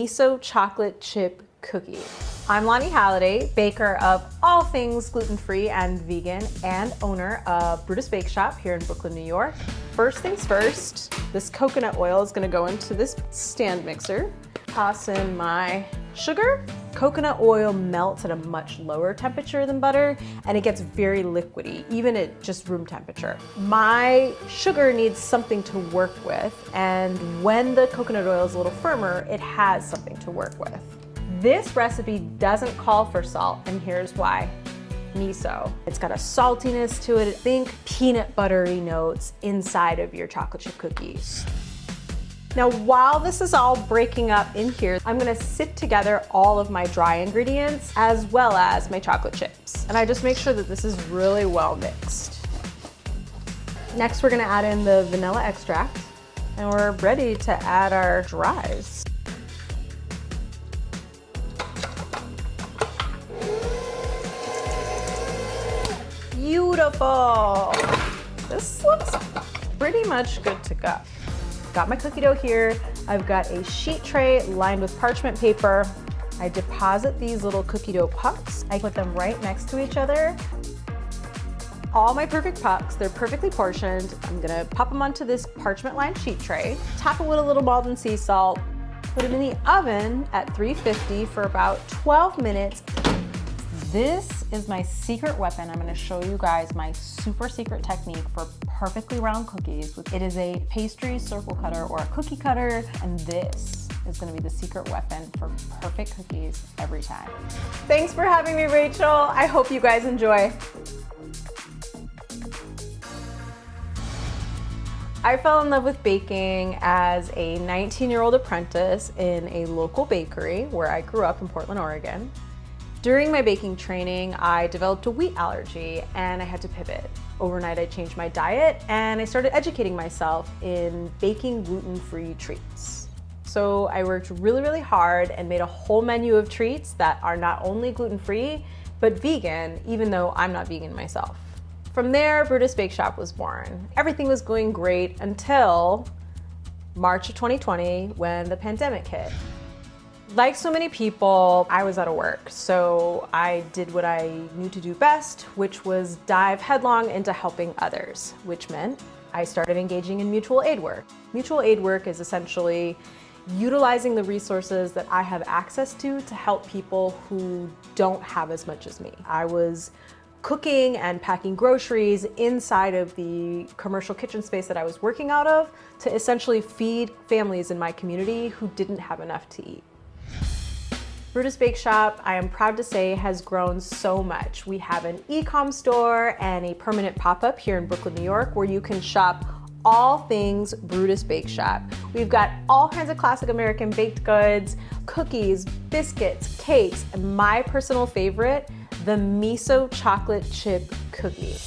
Miso chocolate chip cookie. I'm Lani Halliday, baker of all things gluten-free and vegan, and owner of Brutus Bakeshop here in Brooklyn, New York. First things first, this coconut oil is gonna go into this stand mixer. Toss in my sugar. Coconut oil melts at a much lower temperature than butter, and it gets very liquidy, even at just room temperature. My sugar needs something to work with, and when the coconut oil is a little firmer, it has something to work with. This recipe doesn't call for salt, and here's why. Miso. It's got a saltiness to it. Think peanut buttery notes inside of your chocolate chip cookies. Now, while this is all breaking up in here, I'm gonna sift together all of my dry ingredients as well as my chocolate chips. And I just make sure that this is really well mixed. Next, we're gonna add in the vanilla extract, and we're ready to add our dries. Beautiful. This looks pretty much good to go. Got my cookie dough here. I've got a sheet tray lined with parchment paper. I deposit these little cookie dough pucks. I put them right next to each other. All my perfect pucks, they're perfectly portioned. I'm gonna pop them onto this parchment lined sheet tray, top it with a little Maldon sea salt, put them in the oven at 350 for about 12 minutes. This is my secret weapon. I'm gonna show you guys my super secret technique for perfectly round cookies. It is a pastry circle cutter or a cookie cutter, and this is gonna be the secret weapon for perfect cookies every time. Thanks for having me, Rachel. I hope you guys enjoy. I fell in love with baking as a 19-year-old apprentice in a local bakery where I grew up in Portland, Oregon. During my baking training, I developed a wheat allergy and I had to pivot. Overnight, I changed my diet and I started educating myself in baking gluten-free treats. So I worked really, really hard and made a whole menu of treats that are not only gluten-free, but vegan, even though I'm not vegan myself. From there, Brutus Bakeshop was born. Everything was going great until March of 2020 when the pandemic hit. Like so many people, I was out of work, so I did what I knew to do best, which was dive headlong into helping others, which meant I started engaging in mutual aid work. Mutual aid work is essentially utilizing the resources that I have access to help people who don't have as much as me. I was cooking and packing groceries inside of the commercial kitchen space that I was working out of to essentially feed families in my community who didn't have enough to eat. Brutus Bakeshop, I am proud to say, has grown so much. We have an e-com store and a permanent pop-up here in Brooklyn, New York, where you can shop all things Brutus Bakeshop. We've got all kinds of classic American baked goods, cookies, biscuits, cakes, and my personal favorite, the Miso chocolate chip cookie.